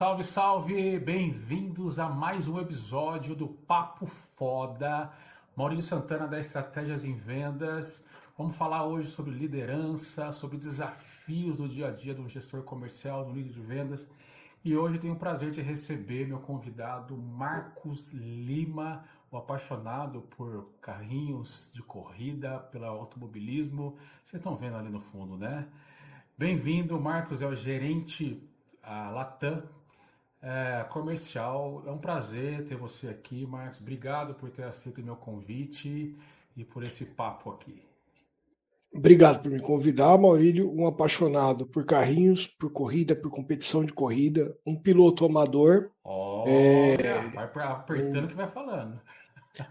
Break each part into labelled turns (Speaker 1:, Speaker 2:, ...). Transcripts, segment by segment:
Speaker 1: Salve, salve! Bem-vindos a mais um episódio do Papo Foda. Maurício Santana da Estratégias em Vendas. Vamos falar hoje sobre liderança, sobre desafios do dia a dia do gestor comercial, do líder de vendas. E hoje eu tenho o prazer de receber meu convidado Marcos Lima, o apaixonado por carrinhos de corrida, pelo automobilismo. Vocês estão vendo ali no fundo, né? Bem-vindo, Marcos, é o gerente Latam comercial. É um prazer ter você aqui, Marcos. Obrigado por ter aceito o meu convite e por esse papo aqui.
Speaker 2: Obrigado por me convidar, Maurílio, um apaixonado por carrinhos, por corrida, por competição de corrida, um piloto amador,
Speaker 1: Olha, vai apertando
Speaker 2: um,
Speaker 1: que vai falando.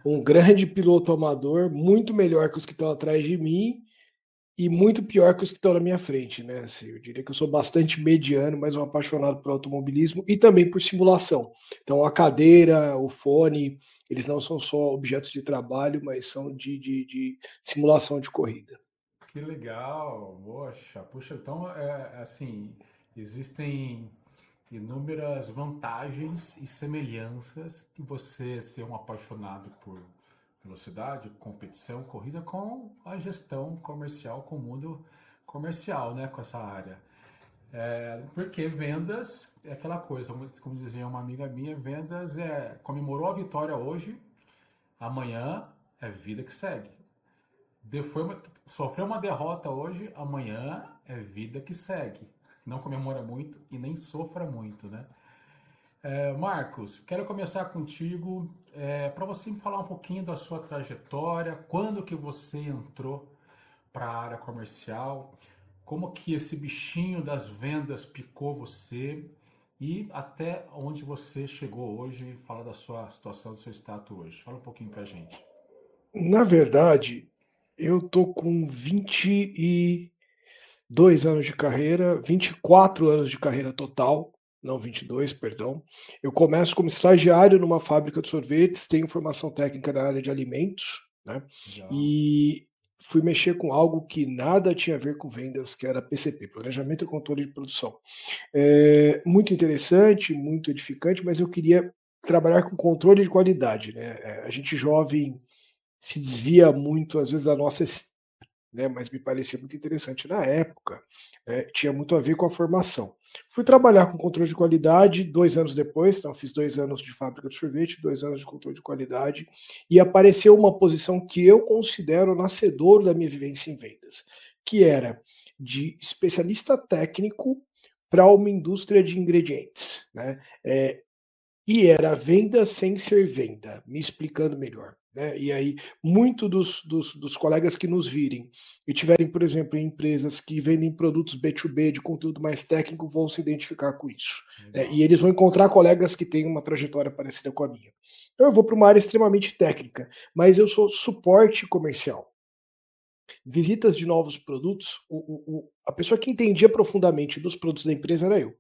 Speaker 2: um grande piloto amador, muito melhor que os que estão atrás de mim e muito pior que os que estão na minha frente, né? Assim, eu diria que eu sou bastante mediano, mas um apaixonado por automobilismo e também por simulação. Então, a cadeira, o fone, eles não são só objetos de trabalho, mas são de simulação de corrida.
Speaker 1: Que legal, poxa, puxa, então assim, existem inúmeras vantagens e semelhanças que você ser um apaixonado por velocidade, competição, corrida com a gestão comercial, com o mundo comercial, né, com essa área. Porque vendas é aquela coisa, como dizia uma amiga minha, vendas comemorou a vitória hoje, amanhã é vida que segue. Sofreu uma derrota hoje, amanhã é vida que segue. Não comemora muito e nem sofra muito, né? Marcos, quero começar contigo para você me falar um pouquinho da sua trajetória, quando que você entrou para a área comercial, como que esse bichinho das vendas picou você e até onde você chegou hoje, fala da sua situação, do seu status hoje. Fala um pouquinho para a gente.
Speaker 2: Na verdade, eu tô com 22 anos de carreira, 24 anos de carreira total, não 22, perdão. Eu começo como estagiário numa fábrica de sorvetes, tenho formação técnica na área de alimentos, né?
Speaker 1: Legal.
Speaker 2: E fui mexer com algo que nada tinha a ver com vendas, que era PCP, Planejamento e Controle de Produção. Muito interessante, muito edificante, mas eu queria trabalhar com controle de qualidade, né? A gente jovem se desvia muito, às vezes, da nossa, né, mas me parecia muito interessante na época, tinha muito a ver com a formação. Fui trabalhar com controle de qualidade 2 anos depois, então fiz 2 anos de fábrica de sorvete, 2 anos de controle de qualidade, e apareceu uma posição que eu considero nascedor da minha vivência em vendas, que era de especialista técnico para uma indústria de ingredientes, né? E era venda sem ser venda, me explicando melhor. Né? E aí, muito dos colegas que nos virem e tiverem, por exemplo, em empresas que vendem produtos B2B de conteúdo mais técnico, vão se identificar com isso. Né? E
Speaker 1: Legal.
Speaker 2: eles vão encontrar colegas que têm uma trajetória parecida com a minha. Então, eu vou para uma área extremamente técnica, mas eu sou suporte comercial. Visitas de novos produtos, a pessoa que entendia profundamente dos produtos da empresa era eu.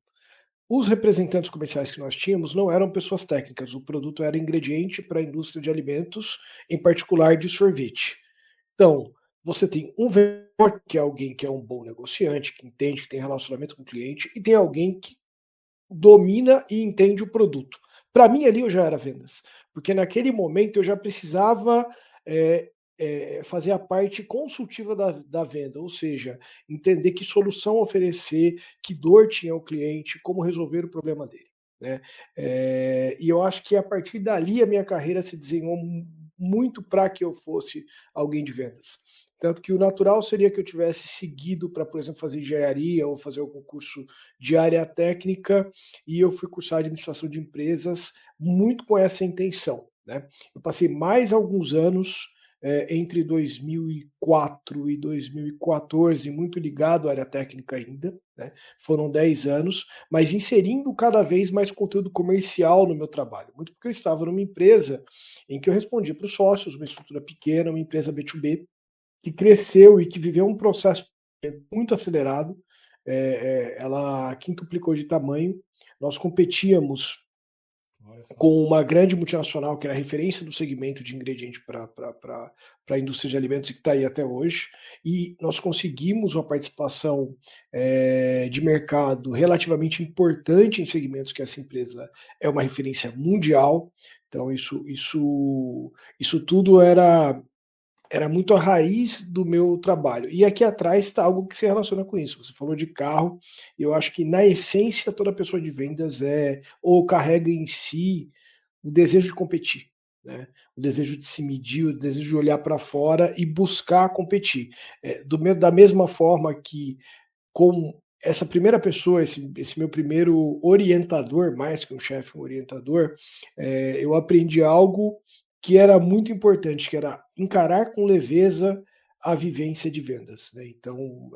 Speaker 2: Os representantes comerciais que nós tínhamos não eram pessoas técnicas, o produto era ingrediente para a indústria de alimentos, em particular de sorvete. Então, você tem um vendedor, que é alguém que é um bom negociante, que entende, que tem relacionamento com o cliente, e tem alguém que domina e entende o produto. Para mim, ali eu já era vendas, porque naquele momento eu já precisava é, fazer a parte consultiva da venda, ou seja, entender que solução oferecer, que dor tinha o cliente, como resolver o problema dele. Né? E eu acho que a partir dali a minha carreira se desenhou muito para que eu fosse alguém de vendas. Tanto que o natural seria que eu tivesse seguido para, por exemplo, fazer engenharia ou fazer algum curso de área técnica, e eu fui cursar administração de empresas muito com essa intenção. Né? Eu passei mais alguns anos entre 2004 e 2014, muito ligado à área técnica ainda, né? Foram 10 anos, mas inserindo cada vez mais conteúdo comercial no meu trabalho, muito porque eu estava numa empresa em que eu respondia para os sócios, uma estrutura pequena, uma empresa B2B, que cresceu e que viveu um processo muito acelerado. Ela quintuplicou de tamanho. Nós competíamos
Speaker 1: Olha só.
Speaker 2: com uma grande multinacional que era referência do segmento de ingrediente para a indústria de alimentos e que está aí até hoje. E nós conseguimos uma participação de mercado relativamente importante em segmentos que essa empresa é uma referência mundial. Então, isso tudo era muito a raiz do meu trabalho. E aqui atrás está algo que se relaciona com isso. Você falou de carro, e eu acho que na essência toda pessoa de vendas ou carrega em si o desejo de competir, né? O desejo de se medir, o desejo de olhar para fora e buscar competir. Da mesma forma que com essa primeira pessoa, esse meu primeiro orientador, mais que um chefe, um orientador, eu aprendi algo que era muito importante, que era encarar com leveza a vivência de vendas, né? Então,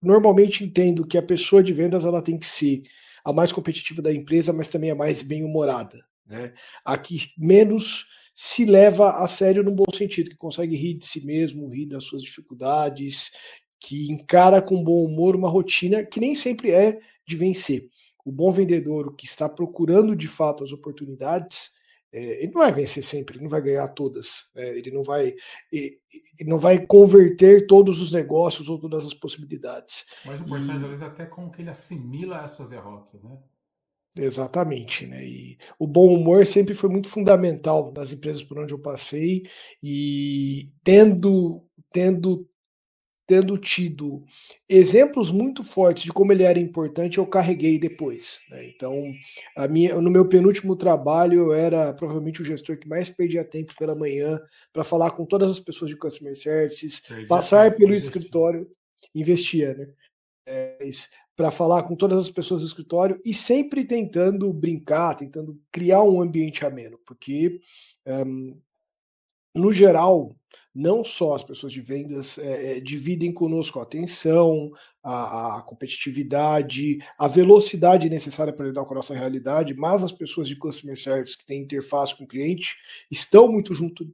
Speaker 2: normalmente entendo que a pessoa de vendas ela tem que ser a mais competitiva da empresa, mas também a mais bem-humorada, né? A que menos se leva a sério no bom sentido, que consegue rir de si mesmo, rir das suas dificuldades, que encara com bom humor uma rotina que nem sempre é de vencer. O bom vendedor, o que está procurando de fato as oportunidades, ele não vai vencer sempre, ele não vai ganhar todas, ele não vai converter todos os negócios ou todas as possibilidades.
Speaker 1: Mas o importante, às
Speaker 2: E
Speaker 1: vezes, é até como que ele assimila essas derrotas, né?
Speaker 2: exatamente, né? E o bom humor sempre foi muito fundamental nas empresas por onde eu passei e tendo tido exemplos muito fortes de como ele era importante, eu carreguei depois, né? Então, no meu penúltimo trabalho, eu era provavelmente o gestor que mais perdia tempo pela manhã para falar com todas as pessoas de customer services,
Speaker 1: Perdia
Speaker 2: passar
Speaker 1: tempo,
Speaker 2: pelo
Speaker 1: investir.
Speaker 2: escritório, investia, né? Para falar com todas as pessoas do escritório e sempre tentando brincar, tentando criar um ambiente ameno, porque no geral, não só as pessoas de vendas dividem conosco a atenção, a competitividade, a velocidade necessária para lidar com a nossa realidade, mas as pessoas de customer service que têm interface com o cliente estão muito junto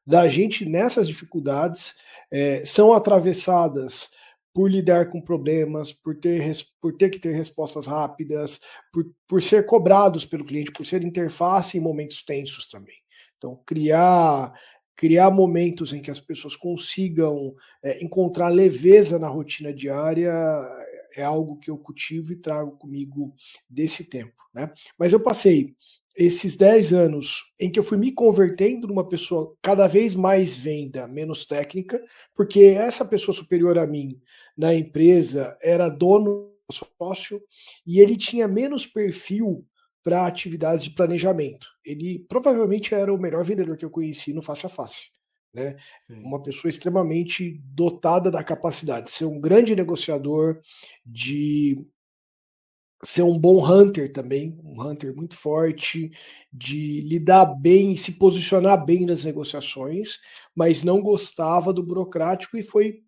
Speaker 2: da gente nessas dificuldades, são atravessadas por lidar com problemas, por ter que ter respostas rápidas, por ser cobrados pelo cliente, por ser interface em momentos tensos também. Então, criar momentos em que as pessoas consigam encontrar leveza na rotina diária é algo que eu cultivo e trago comigo desse tempo, né? Mas eu passei esses 10 anos em que eu fui me convertendo numa pessoa cada vez mais venda, menos técnica, porque essa pessoa superior a mim na empresa era dono, sócio, e ele tinha menos perfil para atividades de planejamento. Ele provavelmente era o melhor vendedor que eu conheci no face a face, né?
Speaker 1: Sim.
Speaker 2: Uma pessoa extremamente dotada da capacidade de ser um grande negociador, de ser um bom hunter também, um hunter muito forte, de lidar bem e se posicionar bem nas negociações, mas não gostava do burocrático e foi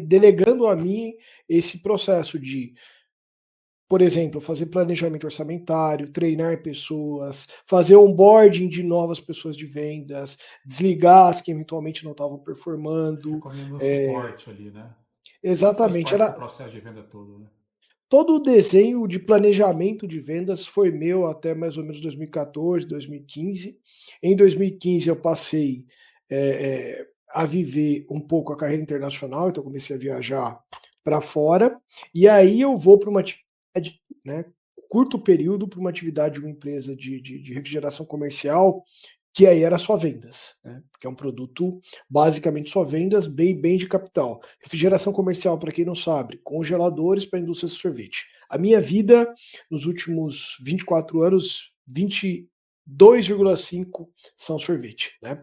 Speaker 2: delegando a mim esse processo de, por exemplo, fazer planejamento orçamentário, treinar pessoas, fazer onboarding de novas pessoas de vendas, desligar as que eventualmente não estavam performando.
Speaker 1: Ficou meio no
Speaker 2: É,
Speaker 1: suporte ali, né? Que faz
Speaker 2: exatamente,
Speaker 1: parte do
Speaker 2: era
Speaker 1: processo de venda todo, né?
Speaker 2: todo o desenho de planejamento de vendas foi meu até mais ou menos 2014, 2015. Em 2015 eu passei a viver um pouco a carreira internacional, então comecei a viajar para fora, e aí eu vou para uma atividade, né, curto período, para uma atividade de uma empresa de refrigeração comercial, que aí era só vendas, né? Porque é um produto basicamente só vendas, bem de capital. Refrigeração comercial, para quem não sabe, congeladores para a indústria de sorvete. A minha vida nos últimos 24 anos, 22,5 são sorvete, né?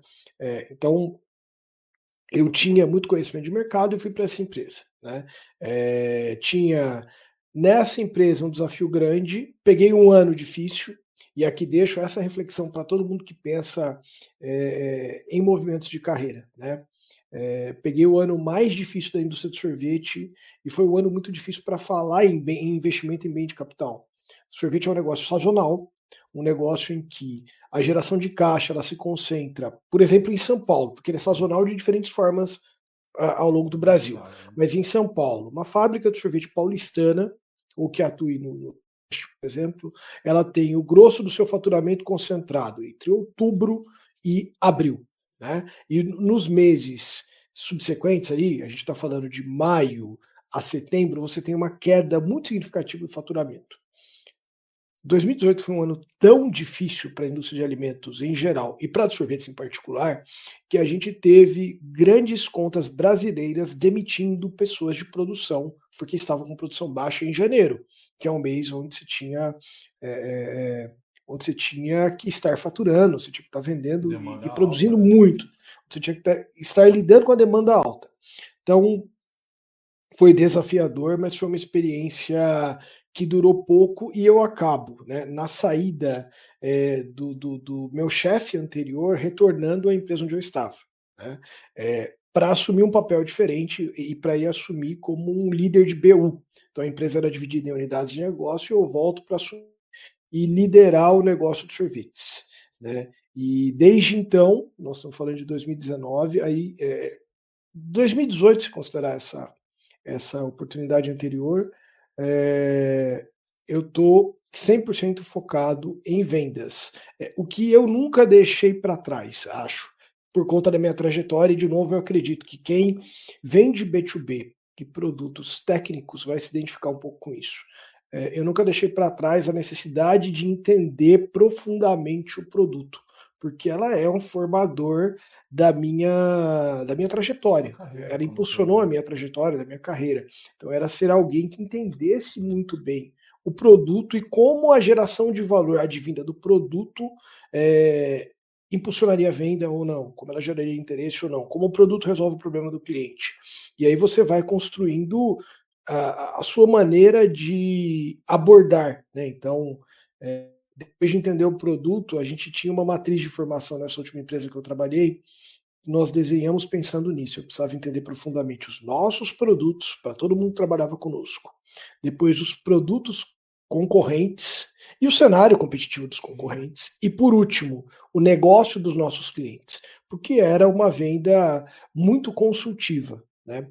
Speaker 2: Então eu tinha muito conhecimento de mercado e fui para essa empresa, né? Tinha nessa empresa um desafio grande, peguei um ano difícil, e aqui deixo essa reflexão para todo mundo que pensa em movimentos de carreira, né? Peguei o ano mais difícil da indústria de sorvete e foi um ano muito difícil para falar em investimento em bem de capital. Sorvete é um negócio sazonal, um negócio em que a geração de caixa ela se concentra, por exemplo, em São Paulo, porque ele é sazonal de diferentes formas ao longo do
Speaker 1: É
Speaker 2: Brasil.
Speaker 1: verdade, né?
Speaker 2: Mas em São Paulo, uma fábrica de sorvete paulistana, ou que atue por exemplo, ela tem o grosso do seu faturamento concentrado entre outubro e abril, né? E nos meses subsequentes aí, a gente está falando de maio a setembro, você tem uma queda muito significativa do faturamento. 2018 foi um ano tão difícil para a indústria de alimentos em geral e para sorvetes em particular, que a gente teve grandes contas brasileiras demitindo pessoas de produção, porque estavam com produção baixa em janeiro, que é um mês onde se tinha, onde você tinha que estar faturando, você tinha que estar vendendo e produzindo
Speaker 1: alta, né?
Speaker 2: muito, você tinha que estar lidando com a demanda alta. Então, foi desafiador, mas foi uma experiência que durou pouco e eu acabo, né, na saída do meu chefe anterior, retornando à empresa onde eu estava, né, para assumir um papel diferente e para ir assumir como um líder de BU. Então a empresa era dividida em unidades de negócio e eu volto para assumir e liderar o negócio de sorvetes, né? E desde então, nós estamos falando de 2019, aí 2018, se considerar essa oportunidade anterior, eu estou 100% focado em vendas. O que eu nunca deixei para trás, acho, por conta da minha trajetória, e de novo eu acredito que quem vende B2B, que produtos técnicos, vai se identificar um pouco com isso. Eu nunca deixei para trás a necessidade de entender profundamente o produto, porque ela é um formador da minha trajetória. Ela impulsionou a minha trajetória, da minha carreira. Então era ser alguém que entendesse muito bem o produto e como a geração de valor advinda do produto impulsionaria a venda ou não, como ela geraria interesse ou não, como o produto resolve o problema do cliente. E aí você vai construindo a sua maneira de abordar, né? Então, depois de entender o produto, a gente tinha uma matriz de formação nessa última empresa que eu trabalhei, nós desenhamos pensando nisso. Eu precisava entender profundamente os nossos produtos, para todo mundo que trabalhava conosco. Depois, os produtos concorrentes e o cenário competitivo dos concorrentes. E, por último, o negócio dos nossos clientes, porque era uma venda muito consultiva, né?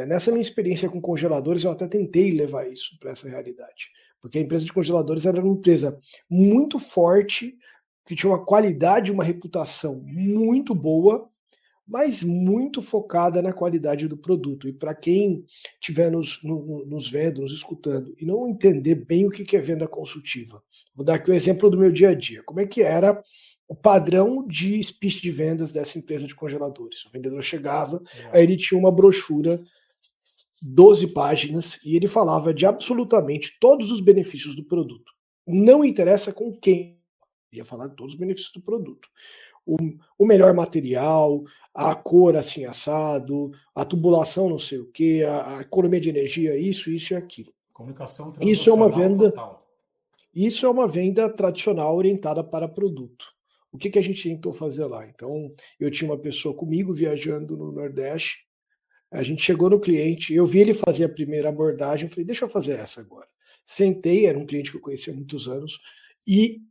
Speaker 2: Nessa minha experiência com congeladores, eu até tentei levar isso para essa realidade, porque a empresa de congeladores era uma empresa muito forte, que tinha uma qualidade, uma reputação muito boa, mas muito focada na qualidade do produto. E para quem estiver nos vendo, nos escutando, e não entender bem o que é venda consultiva, vou dar aqui o exemplo do meu dia a dia. Como é que era o padrão de speech de vendas dessa empresa de congeladores? O vendedor chegava, aí ele tinha uma brochura, 12 páginas, e ele falava de absolutamente todos os benefícios do produto. Não interessa com quem, ia falar de todos os benefícios do produto. O melhor material, a cor assim assado, a tubulação não sei o que, a economia de energia, isso e aquilo.
Speaker 1: Comunicação
Speaker 2: Isso é uma
Speaker 1: transacional
Speaker 2: venda,
Speaker 1: total.
Speaker 2: isso é uma venda tradicional orientada para produto. O que a gente tentou fazer lá? Então, eu tinha uma pessoa comigo viajando no Nordeste, a gente chegou no cliente, eu vi ele fazer a primeira abordagem, falei, deixa eu fazer essa agora. Sentei, era um cliente que eu conhecia há muitos anos, e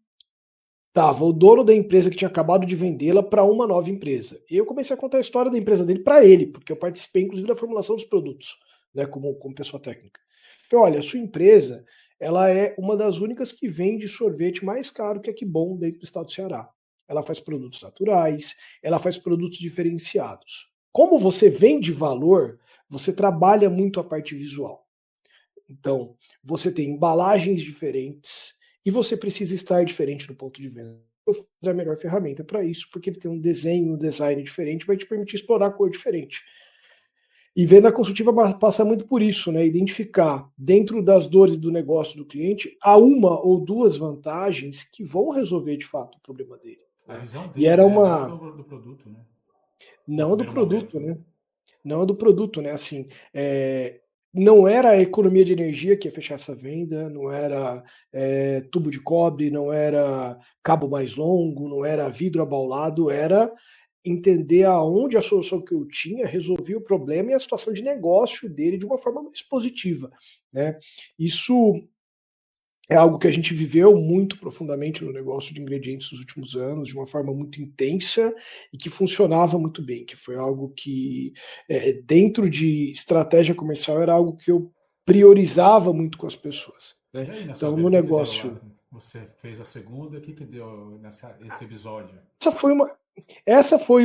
Speaker 2: tava o dono da empresa que tinha acabado de vendê-la para uma nova empresa. E eu comecei a contar a história da empresa dele para ele, porque eu participei inclusive da formulação dos produtos, né, como pessoa técnica. Então, olha, a sua empresa, ela é uma das únicas que vende sorvete mais caro que a Que Bom dentro do estado do Ceará. Ela faz produtos naturais, ela faz produtos diferenciados. Como você vende valor, você trabalha muito a parte visual. Então, você tem embalagens diferentes e você precisa estar diferente no ponto de venda. É a melhor ferramenta para isso, porque ele tem um desenho, um design diferente, vai te permitir explorar a cor diferente. E venda consultiva passa muito por isso, né? Identificar dentro das dores do negócio do cliente há uma ou duas vantagens que vão resolver de fato o problema dele.
Speaker 1: A
Speaker 2: Né?
Speaker 1: visão
Speaker 2: E
Speaker 1: dele,
Speaker 2: era
Speaker 1: né?
Speaker 2: uma.
Speaker 1: Não do produto, né? No
Speaker 2: Não do
Speaker 1: primeiro
Speaker 2: produto,
Speaker 1: momento, né?
Speaker 2: né? Não é do produto, né? Assim, não era a economia de energia que ia fechar essa venda, não era tubo de cobre, não era cabo mais longo, não era vidro abaulado, era entender aonde a solução que eu tinha resolvia o problema e a situação de negócio dele de uma forma mais positiva, né? Isso é algo que a gente viveu muito profundamente no negócio de ingredientes nos últimos anos, de uma forma muito intensa e que funcionava muito bem, que foi algo que, dentro de estratégia comercial, era algo que eu priorizava muito com as pessoas,
Speaker 1: E
Speaker 2: né?
Speaker 1: aí, na sua
Speaker 2: Então,
Speaker 1: vida,
Speaker 2: no
Speaker 1: o que que deu lá?
Speaker 2: negócio,
Speaker 1: Você fez a segunda, o que que deu esse episódio?
Speaker 2: essa foi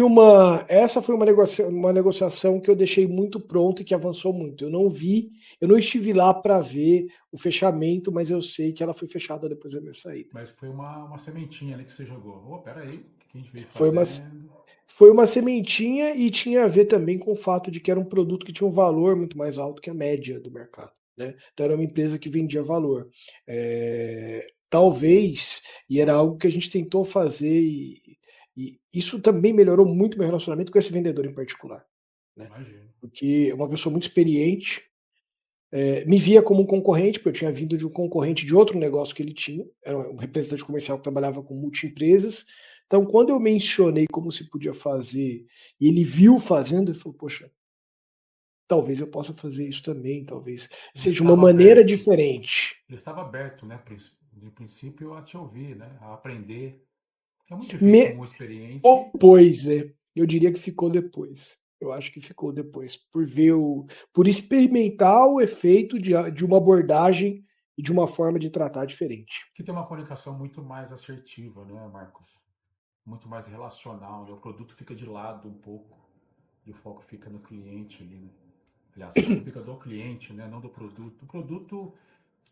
Speaker 2: uma, essa foi uma negociação que eu deixei muito pronta e que avançou muito. Eu não estive lá para ver o fechamento, mas eu sei que ela foi fechada depois da minha saída.
Speaker 1: Mas foi uma sementinha ali que você jogou. Ô, peraí, o que a gente veio
Speaker 2: Foi uma,
Speaker 1: fazendo?
Speaker 2: foi uma sementinha e tinha a ver também com o fato de que era um produto que tinha um valor muito mais alto que a média do mercado, né? Então era uma empresa que vendia valor. Talvez, e era algo que a gente tentou fazer, e isso também melhorou muito meu relacionamento com esse vendedor em particular, né?
Speaker 1: Imagino.
Speaker 2: Porque é uma pessoa muito experiente, me via como um concorrente, porque eu tinha vindo de um concorrente de outro negócio que ele tinha, era um representante comercial que trabalhava com multi-empresas. Então, quando eu mencionei como se podia fazer, e ele viu fazendo, ele falou, poxa, talvez eu possa fazer isso também, talvez
Speaker 1: Ele
Speaker 2: seja uma
Speaker 1: estava
Speaker 2: maneira
Speaker 1: aberto.
Speaker 2: diferente.
Speaker 1: Ele estava aberto, né, de princípio, a te ouvir, né, a aprender. É muito difícil
Speaker 2: Me
Speaker 1: um experiente.
Speaker 2: opôs, eu diria que ficou depois. Eu acho que ficou depois, por experimentar o efeito de uma abordagem e de uma forma de tratar diferente.
Speaker 1: Que tem uma comunicação muito mais assertiva, né, Marcos? Muito mais relacional, né? O produto fica de lado um pouco e o foco fica no cliente ali, né? Aliás, o foco fica do cliente, né, não do produto. O produto,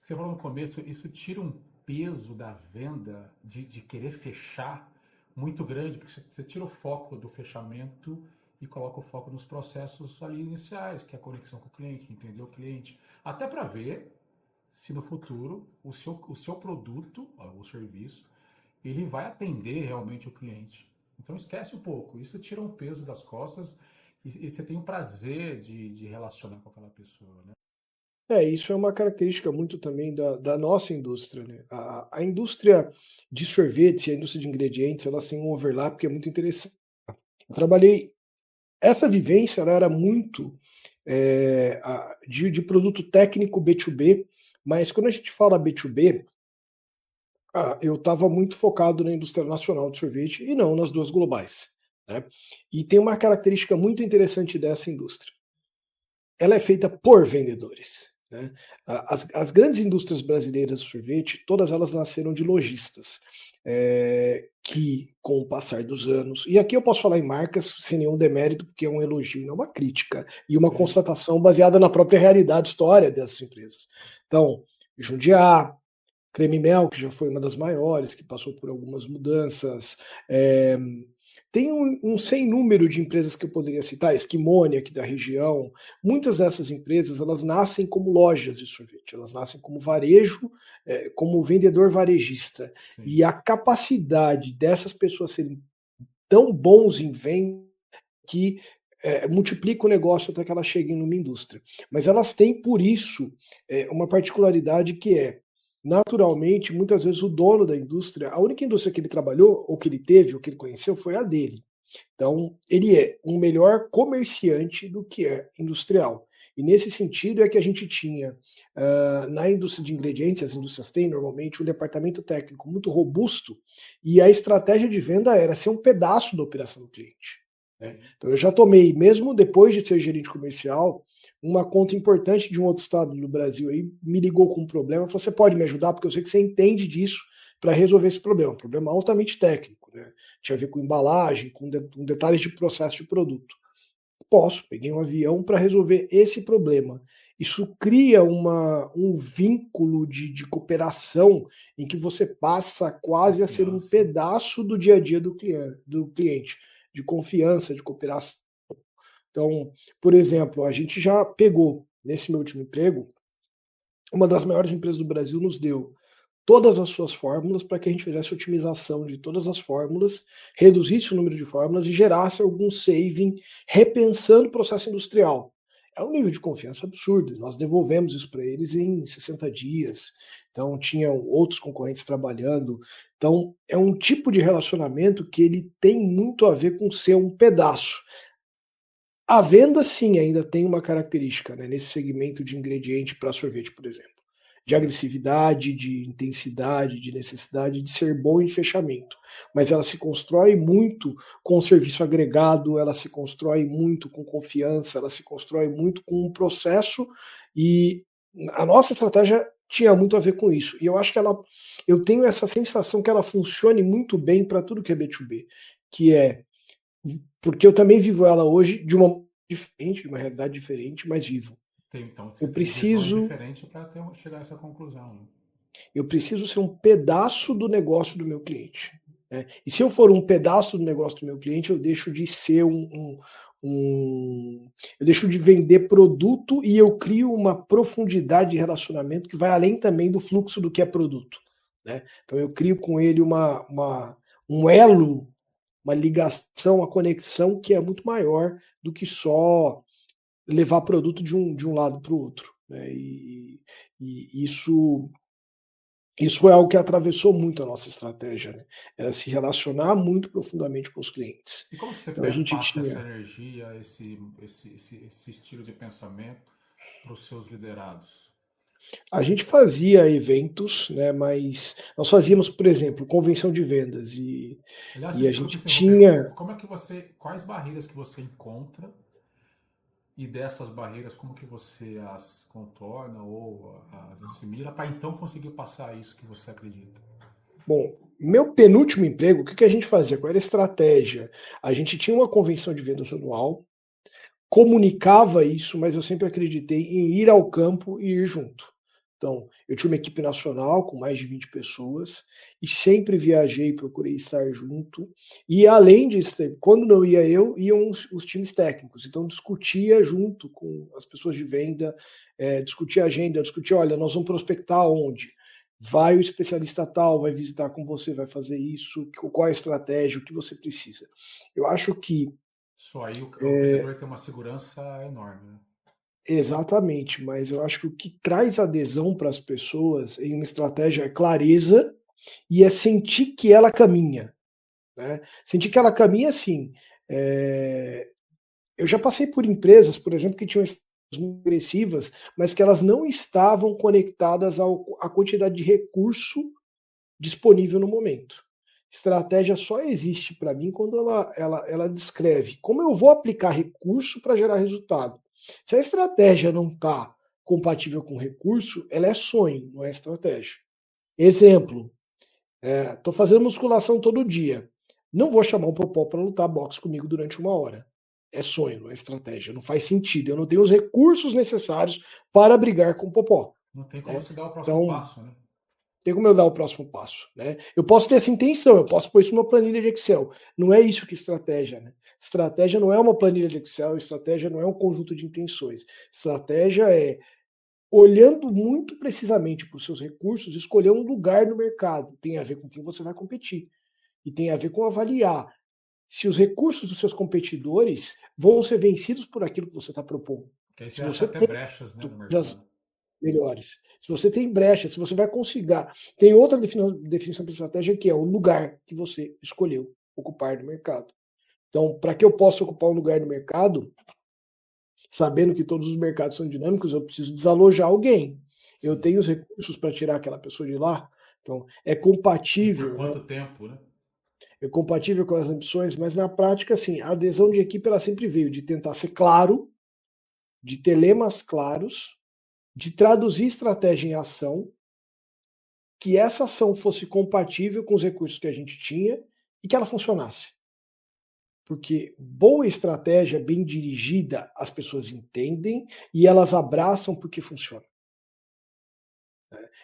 Speaker 1: que você falou no começo, isso tira um peso da venda, de querer fechar, muito grande, porque você tira o foco do fechamento e coloca o foco nos processos ali iniciais, que é a conexão com o cliente, entender o cliente. Até para ver se no futuro o seu produto, o serviço, ele vai atender realmente o cliente. Então esquece um pouco, isso tira um peso das costas e você tem o prazer de relacionar com aquela pessoa, né?
Speaker 2: Isso é uma característica muito também da nossa indústria, né? A indústria de sorvetes e a indústria de ingredientes, elas têm um overlap que é muito interessante. Eu trabalhei, essa vivência ela era muito de produto técnico B2B, mas quando a gente fala B2B, eu estava muito focado na indústria nacional de sorvete e não nas duas globais, né? E tem uma característica muito interessante dessa indústria. Ela é feita por vendedores, né? As grandes indústrias brasileiras de sorvete, todas elas nasceram de lojistas, que, com o passar dos anos, e aqui eu posso falar em marcas sem nenhum demérito, porque é um elogio, não é uma crítica, e uma
Speaker 1: Sim.
Speaker 2: constatação baseada na própria realidade, história dessas empresas. Então, Jundiaí, Creme Mel, que já foi uma das maiores, que passou por algumas mudanças. Tem um sem número de empresas que eu poderia citar, Esquimone, aqui da região. Muitas dessas empresas, elas nascem como lojas de sorvete, elas nascem como varejo, como vendedor varejista.
Speaker 1: Sim.
Speaker 2: E a capacidade dessas pessoas serem tão bons em venda que multiplica o negócio até que elas cheguem numa indústria. Mas elas têm, por isso, uma particularidade que naturalmente, muitas vezes o dono da indústria, a única indústria que ele trabalhou, ou que ele teve, ou que ele conheceu, foi a dele. Então, ele é um melhor comerciante do que é industrial. E nesse sentido é que a gente tinha, na indústria de ingredientes, as indústrias têm normalmente um departamento técnico muito robusto, e a estratégia de venda era ser um pedaço da operação do cliente, né? Então eu já tomei, mesmo depois de ser gerente comercial, uma conta importante de um outro estado do Brasil aí me ligou com um problema, falou, você pode me ajudar? Porque eu sei que você entende disso para resolver esse problema. Um problema altamente técnico, né? Tinha a ver com embalagem, com detalhes de processo de produto. Posso, peguei um avião para resolver esse problema. Isso cria um vínculo de cooperação em que você passa quase a ser um
Speaker 1: Confiança.
Speaker 2: pedaço do dia a dia do cliente, de confiança, de cooperação. Então, por exemplo, a gente já pegou, nesse meu último emprego, uma das maiores empresas do Brasil nos deu todas as suas fórmulas para que a gente fizesse otimização de todas as fórmulas, reduzisse o número de fórmulas e gerasse algum saving repensando o processo industrial. É um nível de confiança absurdo. Nós devolvemos isso para eles em 60 dias. Então, tinham outros concorrentes trabalhando. Então, é um tipo de relacionamento que ele tem muito a ver com ser um pedaço. A venda, sim, ainda tem uma característica, né, nesse segmento de ingrediente para sorvete, por exemplo, de agressividade, de intensidade, de necessidade de ser bom em fechamento. Mas ela se constrói muito com o serviço agregado, ela se constrói muito com confiança, ela se constrói muito com um processo e a nossa estratégia tinha muito a ver com isso. E eu acho que eu tenho essa sensação que ela funcione muito bem para tudo que é B2B, que é porque eu também vivo ela hoje de uma diferente, de uma realidade diferente, mas vivo.
Speaker 1: Então, você
Speaker 2: Eu
Speaker 1: tem visões
Speaker 2: preciso,
Speaker 1: diferentes para chegar a essa conclusão. Né?
Speaker 2: eu preciso ser um pedaço do negócio do meu cliente. Né? E se eu for um pedaço do negócio do meu cliente, eu deixo de ser eu deixo de vender produto e eu crio uma profundidade de relacionamento que vai além também do fluxo do que é produto. Né? Então eu crio com ele um elo, uma ligação, uma conexão que é muito maior do que só levar produto de um lado para o outro. Né? E isso foi algo que atravessou muito a nossa estratégia, né? Era se relacionar muito profundamente com os clientes.
Speaker 1: E como que você
Speaker 2: Então a gente
Speaker 1: passa essa
Speaker 2: tinha.
Speaker 1: energia, esse estilo de pensamento para os seus liderados?
Speaker 2: A gente fazia eventos, né? Mas nós fazíamos, por exemplo, convenção de vendas
Speaker 1: Aliás,
Speaker 2: e a
Speaker 1: desculpe
Speaker 2: gente
Speaker 1: se interromper,
Speaker 2: tinha.
Speaker 1: como é que quais barreiras que você encontra e dessas barreiras como que você as contorna ou as assimila para então conseguir passar isso que você acredita?
Speaker 2: Bom, meu penúltimo emprego, o que a gente fazia? Qual era a estratégia? A gente tinha uma convenção de vendas anual, comunicava isso, mas eu sempre acreditei em ir ao campo e ir junto. Então, eu tinha uma equipe nacional com mais de 20 pessoas e sempre viajei, procurei estar junto. E além disso, quando não ia eu, iam os times técnicos. Então, discutia junto com as pessoas de venda, discutia agenda, discutia, olha, nós vamos prospectar onde? Vai o especialista tal, vai visitar com você, vai fazer isso, qual é a estratégia, o que você precisa. Eu acho que
Speaker 1: Só aí o vendedor tem uma segurança enorme. Né?
Speaker 2: exatamente, mas eu acho que o que traz adesão para as pessoas em uma estratégia é clareza e é sentir que ela caminha. Né? Sentir que ela caminha assim. Eu já passei por empresas, por exemplo, que tinham muito agressivas, mas que elas não estavam conectadas à quantidade de recurso disponível no momento. Estratégia só existe para mim quando ela descreve como eu vou aplicar recurso para gerar resultado. Se a estratégia não está compatível com recurso, ela é sonho, não é estratégia. Exemplo, estou fazendo musculação todo dia. Não vou chamar um popó para lutar boxe comigo durante 1 hora. É sonho, não é estratégia. Não faz sentido. Eu não tenho os recursos necessários para brigar com o popó.
Speaker 1: Não tem como
Speaker 2: Né?
Speaker 1: se dar o próximo
Speaker 2: Então,
Speaker 1: passo, né?
Speaker 2: tem como eu dar o próximo passo. Né? Eu posso ter essa intenção, eu posso pôr isso numa planilha de Excel. Não é isso que estratégia. Né? Estratégia não é uma planilha de Excel, estratégia não é um conjunto de intenções. Estratégia é, olhando muito precisamente para os seus recursos, escolher um lugar no mercado. Tem a ver com quem você vai competir. E tem a ver com avaliar se os recursos dos seus competidores vão ser vencidos por aquilo que você está propondo.
Speaker 1: Porque aí você
Speaker 2: Se
Speaker 1: acha
Speaker 2: você
Speaker 1: até
Speaker 2: tem
Speaker 1: brechas, né, no
Speaker 2: coisas
Speaker 1: mercado.
Speaker 2: melhores. Se você tem brecha, se você vai conseguir. Tem outra definição de estratégia que é o lugar que você escolheu ocupar no mercado. Então, para que eu possa ocupar um lugar no mercado, sabendo que todos os mercados são dinâmicos, eu preciso desalojar alguém. Eu tenho os recursos para tirar aquela pessoa de lá. Então, é
Speaker 1: E por
Speaker 2: compatível, né?
Speaker 1: quanto tempo, né?
Speaker 2: É compatível com as ambições, mas na prática, assim, a adesão de equipe ela sempre veio de tentar ser claro, de ter lemas claros, de traduzir estratégia em ação, que essa ação fosse compatível com os recursos que a gente tinha e que ela funcionasse. Porque boa estratégia, bem dirigida, as pessoas entendem e elas abraçam porque funciona.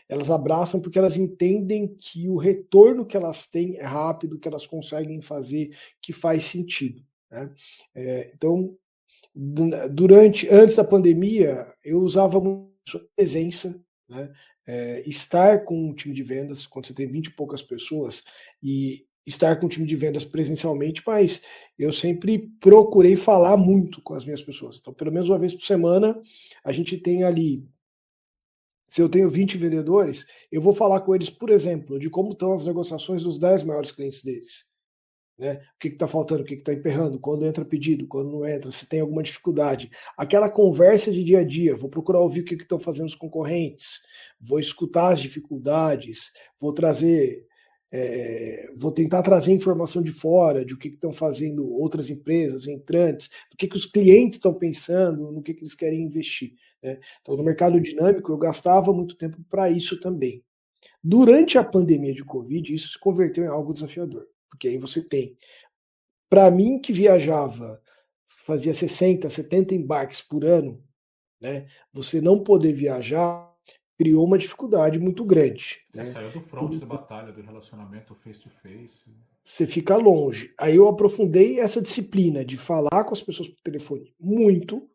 Speaker 2: Elas abraçam porque elas entendem que o retorno que elas têm é rápido, que elas conseguem fazer, que faz sentido. Né? Então, antes da pandemia, eu usava muito presença, né? Estar com um time de vendas, quando você tem 20 e poucas pessoas, e estar com um time de vendas presencialmente, mas eu sempre procurei falar muito com as minhas pessoas. Então, pelo menos 1 vez por semana, a gente tem ali. Se eu tenho 20 vendedores, eu vou falar com eles, por exemplo, de como estão as negociações dos 10 maiores clientes deles. Né? O que está faltando, o que está emperrando, quando entra pedido, quando não entra, se tem alguma dificuldade. Aquela conversa de dia a dia, vou procurar ouvir o que estão fazendo os concorrentes, vou escutar as dificuldades, vou trazer vou tentar trazer informação de fora, de o que estão fazendo outras empresas, entrantes, do que os clientes estão pensando, no que eles querem investir. Né? Então, no mercado dinâmico, eu gastava muito tempo para isso também. Durante a pandemia de Covid, isso se converteu em algo desafiador, porque aí você tem, para mim que viajava, fazia 60, 70 embarques por ano, né? Você não poder viajar criou uma dificuldade muito grande.
Speaker 1: Você
Speaker 2: Né?
Speaker 1: saiu do fronte de batalha do relacionamento face-to-face.
Speaker 2: Você fica longe. Aí eu aprofundei essa disciplina de falar com as pessoas por telefone muito,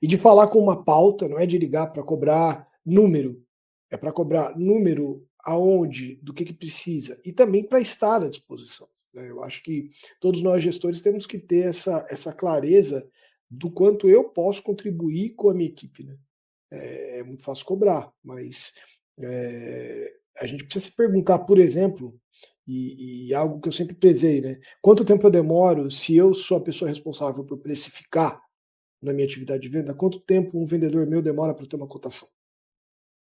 Speaker 2: e de falar com uma pauta, não é de ligar para cobrar número, é para cobrar número aonde, do que precisa, e também para estar à disposição. Né? Eu acho que todos nós gestores temos que ter essa clareza do quanto eu posso contribuir com a minha equipe. Né? É muito fácil cobrar, mas a gente precisa se perguntar, por exemplo, e algo que eu sempre prezei, né? Quanto tempo eu demoro se eu sou a pessoa responsável por precificar na minha atividade de venda? Quanto tempo um vendedor meu demora para ter uma cotação?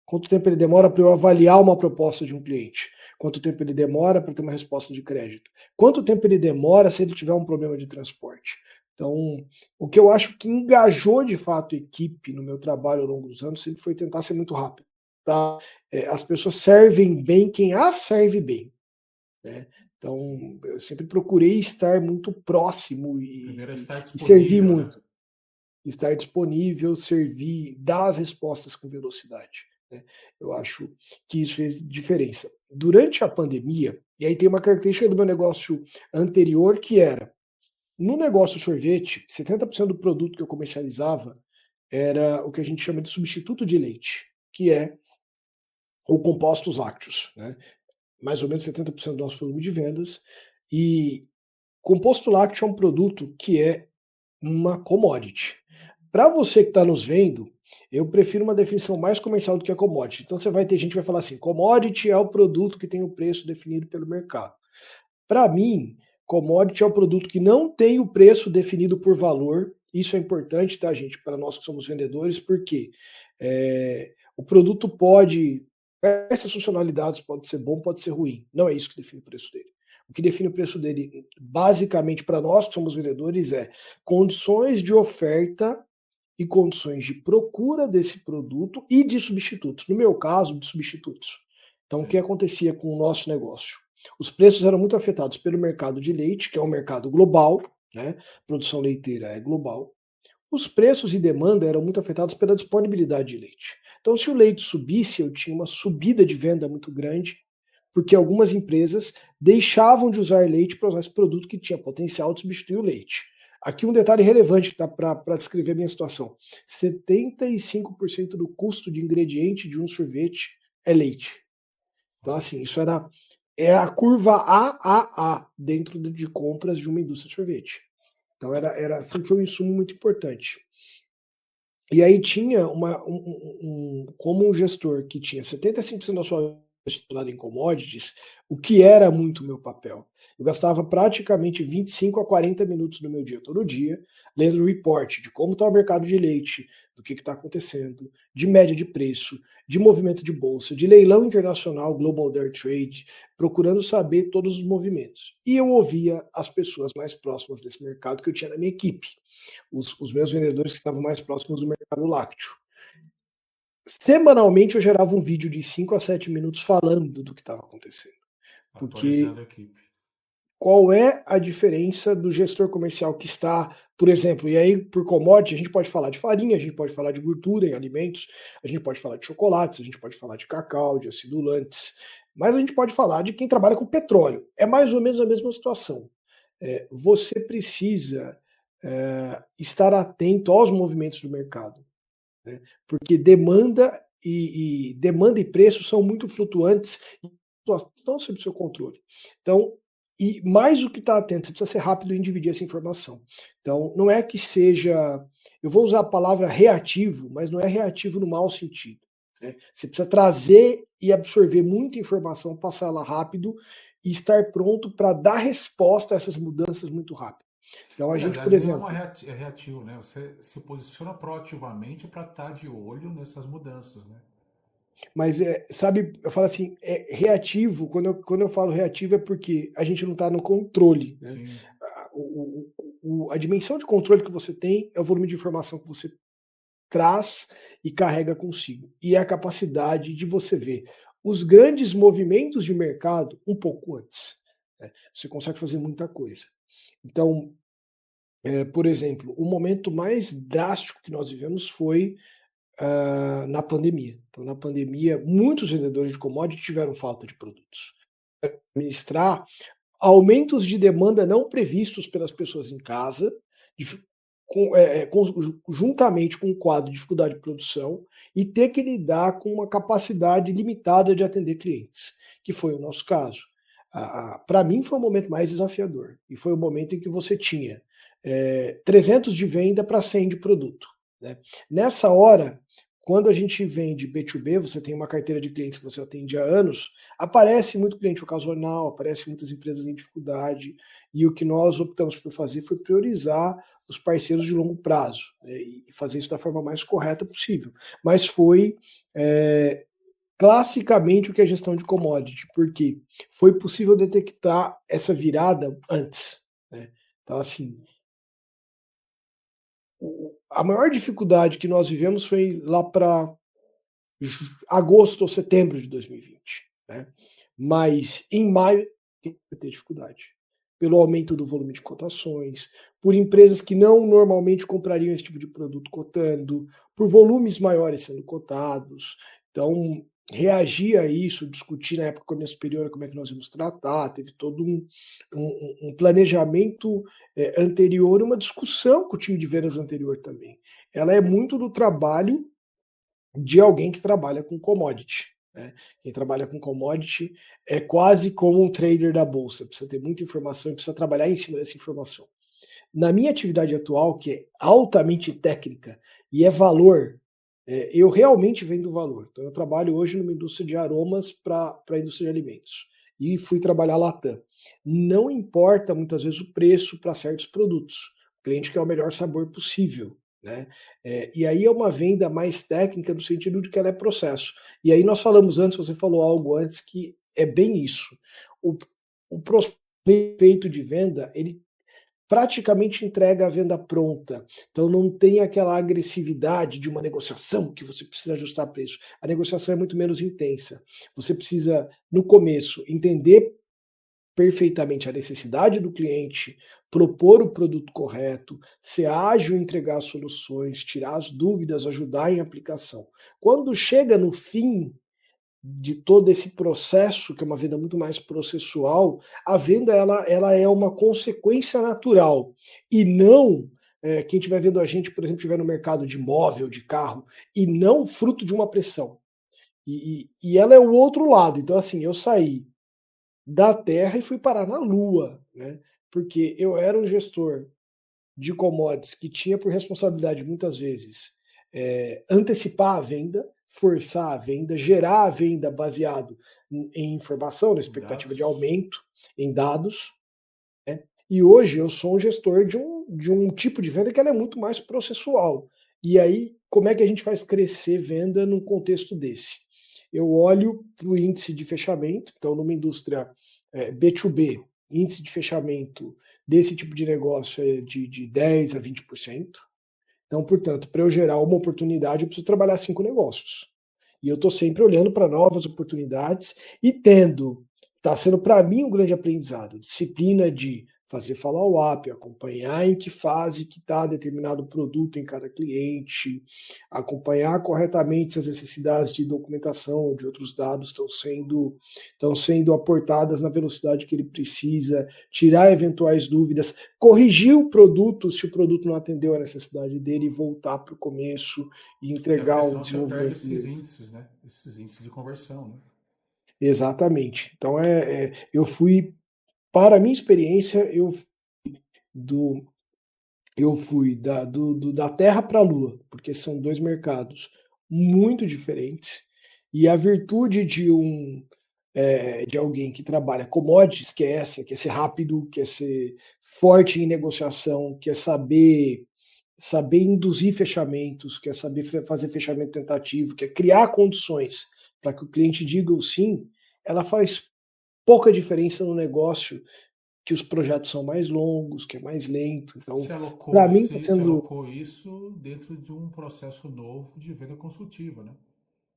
Speaker 2: Quanto tempo ele demora para eu avaliar uma proposta de um cliente? Quanto tempo ele demora para ter uma resposta de crédito? Quanto tempo ele demora se ele tiver um problema de transporte? Então, o que eu acho que engajou de fato a equipe no meu trabalho ao longo dos anos sempre foi tentar ser muito rápido. Tá? As pessoas servem bem quem as serve bem. Né? Então, eu sempre procurei estar muito próximo
Speaker 1: Primeiro é estar
Speaker 2: e servir
Speaker 1: disponível, né?
Speaker 2: muito. Estar disponível, servir, dar as respostas com velocidade. Né? Eu acho que isso fez diferença. Durante a pandemia, e aí tem uma característica do meu negócio anterior que era, no negócio sorvete, 70% do produto que eu comercializava era o que a gente chama de substituto de leite, que é o compostos lácteos. Né? Mais ou menos 70% do nosso volume de vendas. E composto lácteo é um produto que é uma commodity. Para você que está nos vendo, eu prefiro uma definição mais comercial do que a commodity. Então você vai ter gente que vai falar assim, commodity é o produto que tem o preço definido pelo mercado. Para mim, commodity é o produto que não tem o preço definido por valor. Isso é importante, tá, gente, para nós que somos vendedores, porque o produto pode, essas funcionalidades pode ser bom, pode ser ruim. Não é isso que define o preço dele. O que define o preço dele, basicamente, para nós que somos vendedores, é condições de oferta e condições de procura desse produto e de substitutos. No meu caso, de substitutos. Então, o que acontecia com o nosso negócio? Os preços eram muito afetados pelo mercado de leite, que é um mercado global, né? Produção leiteira é global. Os preços e demanda eram muito afetados pela disponibilidade de leite. Então, se o leite subisse, eu tinha uma subida de venda muito grande, porque algumas empresas deixavam de usar leite para usar esse produto que tinha potencial de substituir o leite. Aqui um detalhe relevante tá, para descrever a minha situação. 75% do custo de ingrediente de um sorvete é leite. Então, assim, isso é a curva AAA dentro de compras de uma indústria de sorvete. Então, sempre foi um insumo muito importante. E aí tinha como um gestor que tinha 75% da sua estudado em commodities, o que era muito meu papel. Eu gastava praticamente 25 a 40 minutos do meu dia, todo dia, lendo o report de como está o mercado de leite, do que está acontecendo, de média de preço, de movimento de bolsa, de leilão internacional, Global Dairy Trade, procurando saber todos os movimentos. E eu ouvia as pessoas mais próximas desse mercado que eu tinha na minha equipe, os meus vendedores que estavam mais próximos do mercado lácteo. Semanalmente eu gerava um vídeo de 5 a 7 minutos falando do que estava acontecendo. Porque
Speaker 1: Atualizando a equipe.
Speaker 2: qual é a diferença do gestor comercial que está, por exemplo, e aí por commodity a gente pode falar de farinha, a gente pode falar de gordura em alimentos, a gente pode falar de chocolates, a gente pode falar de cacau, de acidulantes, mas a gente pode falar de quem trabalha com petróleo. É mais ou menos a mesma situação. Você precisa estar atento aos movimentos do mercado. Né? Porque demanda e preço são muito flutuantes e estão sob seu controle. Então, e mais do que estar atento, você precisa ser rápido em dividir essa informação. Então, não é que seja, eu vou usar a palavra reativo, mas não é reativo no mau sentido. Né? Você precisa trazer e absorver muita informação, passar ela rápido e estar pronto para dar resposta a essas mudanças muito rápido. Então,
Speaker 1: Na
Speaker 2: a gente, por
Speaker 1: verdade, não é
Speaker 2: exemplo,
Speaker 1: uma reativo, né? Você se posiciona proativamente para estar de olho nessas mudanças, né?
Speaker 2: Mas, sabe, eu falo assim, reativo, quando eu falo reativo é porque a gente não está no controle, né?
Speaker 1: Sim.
Speaker 2: A dimensão de controle que você tem é o volume de informação que você traz e carrega consigo. E é a capacidade de você ver os grandes movimentos de mercado um pouco antes, né? Você consegue fazer muita coisa. Então, por exemplo, o momento mais drástico que nós vivemos foi na pandemia. Então, na pandemia, muitos vendedores de commodity tiveram falta de produtos. Administrar aumentos de demanda não previstos pelas pessoas em casa, juntamente com o quadro de dificuldade de produção, e ter que lidar com uma capacidade limitada de atender clientes, que foi o nosso caso. Para mim foi o momento mais desafiador, e foi o momento em que você tinha 300 de venda para 100 de produto, né? Nessa hora, quando a gente vende B2B, você tem uma carteira de clientes que você atende há anos, aparece muito cliente ocasional, aparece muitas empresas em dificuldade, e o que nós optamos por fazer foi priorizar os parceiros de longo prazo, né, e fazer isso da forma mais correta possível. Mas foi classicamente o que é gestão de commodity, porque foi possível detectar essa virada antes, né? Então, assim, a maior dificuldade que nós vivemos foi lá para agosto ou setembro de 2020, né? Mas em maio vai ter dificuldade, pelo aumento do volume de cotações, por empresas que não normalmente comprariam esse tipo de produto cotando, por volumes maiores sendo cotados. Então, reagir a isso, discutir na época com a minha superiora como é que nós íamos tratar, teve todo um planejamento anterior, uma discussão com o time de vendas anterior também. Ela é muito do trabalho de alguém que trabalha com commodity, né? Quem trabalha com commodity é quase como um trader da bolsa, precisa ter muita informação e precisa trabalhar em cima dessa informação. Na minha atividade atual, que é altamente técnica e é valor, eu realmente vendo valor. Então eu trabalho hoje numa indústria de aromas para a indústria de alimentos e fui trabalhar Latam. Não importa muitas vezes o preço para certos produtos. O cliente quer o melhor sabor possível, né? E aí é uma venda mais técnica no sentido de que ela é processo. E aí nós falamos antes, você falou algo antes que é bem isso. O prospecto de venda, ele praticamente entrega a venda pronta. Então não tem aquela agressividade de uma negociação que você precisa ajustar preço. A negociação é muito menos intensa. Você precisa, no começo, entender perfeitamente a necessidade do cliente, propor o produto correto, ser ágil em entregar soluções, tirar as dúvidas, ajudar em aplicação. Quando chega no fim de todo esse processo, que é uma venda muito mais processual, a venda ela é uma consequência natural e não quem estiver vendo a gente, por exemplo, estiver no mercado de imóvel, de carro, e não fruto de uma pressão. E ela é o outro lado. Então, assim, eu saí da Terra e fui parar na Lua, né? Porque eu era um gestor de commodities que tinha por responsabilidade muitas vezes antecipar a venda, forçar a venda, gerar a venda baseado em informação, na expectativa de aumento, em dados, né? E hoje eu sou um gestor de um tipo de venda que ela é muito mais processual. E aí, como é que a gente faz crescer venda num contexto desse? Eu olho para o índice de fechamento, então numa indústria B2B, índice de fechamento desse tipo de negócio é de 10% a 20%. Então, portanto, para eu gerar uma oportunidade, eu preciso trabalhar 5 negócios. E eu estou sempre olhando para novas oportunidades e está sendo para mim um grande aprendizado, disciplina de fazer follow-up, acompanhar em que fase que está determinado produto em cada cliente, acompanhar corretamente se as necessidades de documentação, de outros dados estão sendo aportadas na velocidade que ele precisa, tirar eventuais dúvidas, corrigir o produto se o produto não atendeu a necessidade dele e voltar para o começo e entregar um desenvolvimento.
Speaker 1: Você perde esses índices, né? Esses índices de conversão, né?
Speaker 2: Exatamente. Então eu fui, para a minha experiência, do, eu fui da Terra para a Lua, porque são dois mercados muito diferentes. E a virtude de alguém que trabalha commodities, que é essa, quer ser rápido, quer ser forte em negociação, quer saber induzir fechamentos, quer saber fazer fechamento tentativo, quer criar condições para que o cliente diga o sim, ela faz pouca diferença no negócio, que os projetos são mais longos, que é mais lento. Então, para mim está
Speaker 1: Você
Speaker 2: sendo
Speaker 1: alocou isso dentro de um processo novo de venda consultiva, né?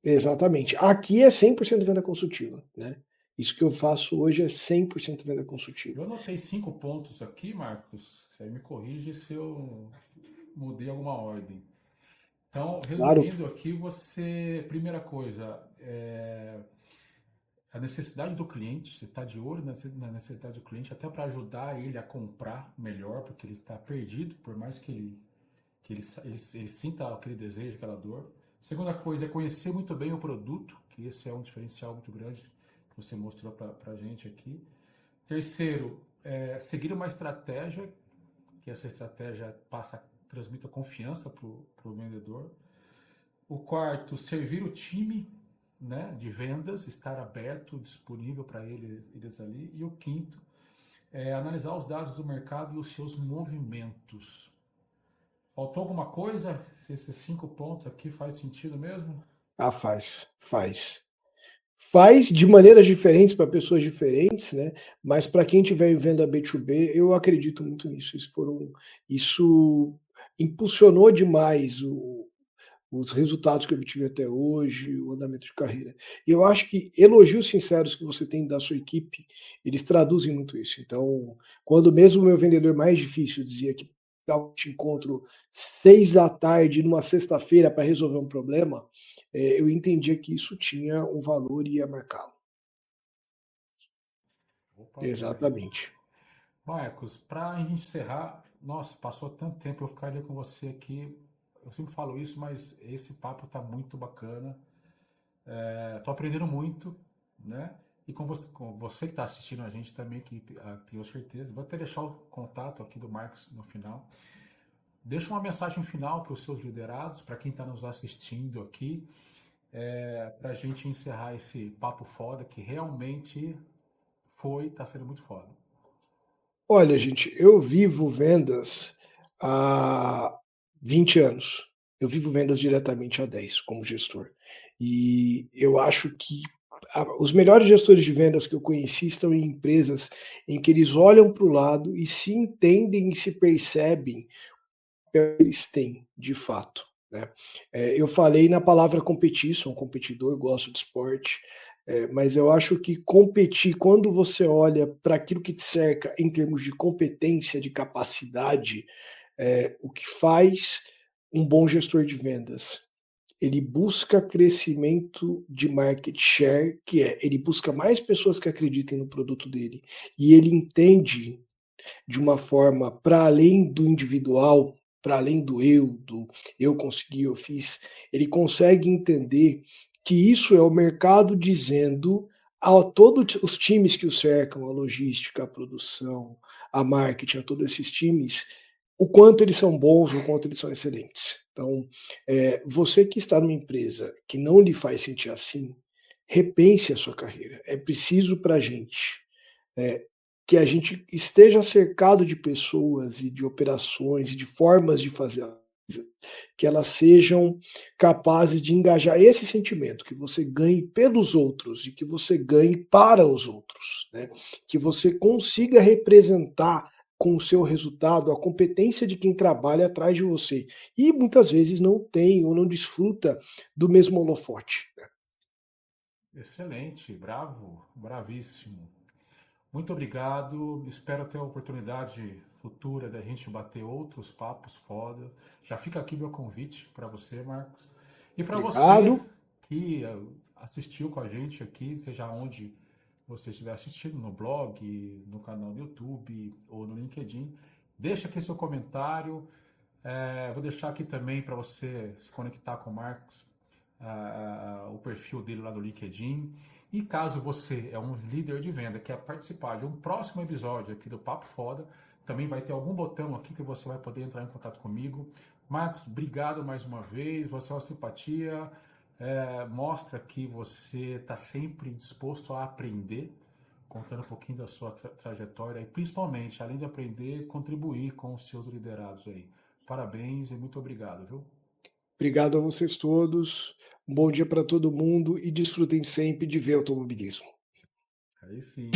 Speaker 2: exatamente. Aqui é 100% venda consultiva, né? Isso que eu faço hoje é 100% venda consultiva.
Speaker 1: Eu anotei 5 pontos aqui, Marcos. Você me corrige se eu mudei alguma ordem. Então,
Speaker 2: Claro,
Speaker 1: resumindo aqui, primeira coisa, a necessidade do cliente, você está de olho na necessidade do cliente, até para ajudar ele a comprar melhor, porque ele está perdido, por mais que ele sinta aquele desejo, aquela dor. Segunda coisa é conhecer muito bem o produto, que esse é um diferencial muito grande que você mostrou para a gente aqui. Terceiro, seguir uma estratégia, que essa estratégia transmita confiança para o vendedor. O quarto, servir o time, né, de vendas, estar aberto, disponível para eles ali. E o quinto, analisar os dados do mercado e os seus movimentos. Faltou alguma coisa? Se esses 5 pontos aqui faz sentido mesmo?
Speaker 2: faz de maneiras diferentes para pessoas diferentes, né? Mas para quem estiver em venda B2B, eu acredito muito nisso. Isso impulsionou demais os resultados que eu tive até hoje, o andamento de carreira. E eu acho que elogios sinceros que você tem da sua equipe, eles traduzem muito isso. Então, quando mesmo o meu vendedor mais difícil dizia que eu te encontro 6 da tarde numa sexta-feira para resolver um problema, eu entendia que isso tinha um valor e ia marcá-lo.
Speaker 1: Opa, joia.
Speaker 2: Exatamente.
Speaker 1: Marcos, para a gente encerrar, nossa, passou tanto tempo, eu ficaria com você aqui. Eu sempre falo isso, mas esse papo tá muito bacana. Tô aprendendo muito, né? E com você que está assistindo a gente também, que tenho certeza. Vou até deixar o contato aqui do Marcos no final. Deixa uma mensagem final para os seus liderados, para quem está nos assistindo aqui, para a gente encerrar esse papo foda, que realmente está sendo muito foda.
Speaker 2: Olha, gente, eu vivo vendas há 20 anos. Eu vivo vendas diretamente há 10 como gestor. E eu acho que os melhores gestores de vendas que eu conheci estão em empresas em que eles olham para o lado e se entendem e se percebem o que eles têm, de fato. Né? Eu falei na palavra competir, sou um competidor, gosto de esporte, mas eu acho que competir, quando você olha para aquilo que te cerca em termos de competência, de capacidade, o que faz um bom gestor de vendas? Ele busca crescimento de market share, que ele busca mais pessoas que acreditem no produto dele, e ele entende de uma forma para além do individual, para além do eu consegui, eu fiz, ele consegue entender que isso é o mercado dizendo a todos os times que o cercam, a logística, a produção, a marketing, a todos esses times, o quanto eles são bons, o quanto eles são excelentes. Então, você que está numa empresa que não lhe faz sentir assim, repense a sua carreira. É preciso para a gente que a gente esteja cercado de pessoas e de operações e de formas de fazer que elas sejam capazes de engajar esse sentimento, que você ganhe pelos outros e que você ganhe para os outros, né? Que você consiga representar com o seu resultado a competência de quem trabalha atrás de você e muitas vezes não tem ou não desfruta do mesmo holofote. Né?
Speaker 1: Excelente, bravo, bravíssimo. Muito obrigado. Espero ter a oportunidade futura da gente bater outros papos foda. Já fica aqui meu convite para você, Marcos. E para você
Speaker 2: Obrigado.
Speaker 1: que assistiu com a gente aqui, seja onde você estiver assistindo, no blog, no canal do YouTube ou no LinkedIn, deixa aqui seu comentário. Vou deixar aqui também para você se conectar com o Marcos, o perfil dele lá no LinkedIn. E caso você é um líder de venda que quer participar de um próximo episódio aqui do Papo Foda, também vai ter algum botão aqui que você vai poder entrar em contato comigo. Marcos, obrigado mais uma vez, você é uma simpatia, mostra que você está sempre disposto a aprender, contando um pouquinho da sua trajetória e principalmente, além de aprender, contribuir com os seus liderados aí. Parabéns e muito obrigado, viu?
Speaker 2: Obrigado a vocês todos. Um bom dia para todo mundo e desfrutem sempre de ver automobilismo.
Speaker 1: Aí sim.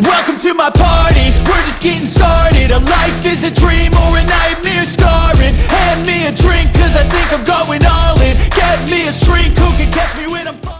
Speaker 3: Welcome to my party, we're just getting started. A life is a dream or a nightmare scarring. Hand me a drink cause I think I'm going all in. Get me a shrink who can catch me when I'm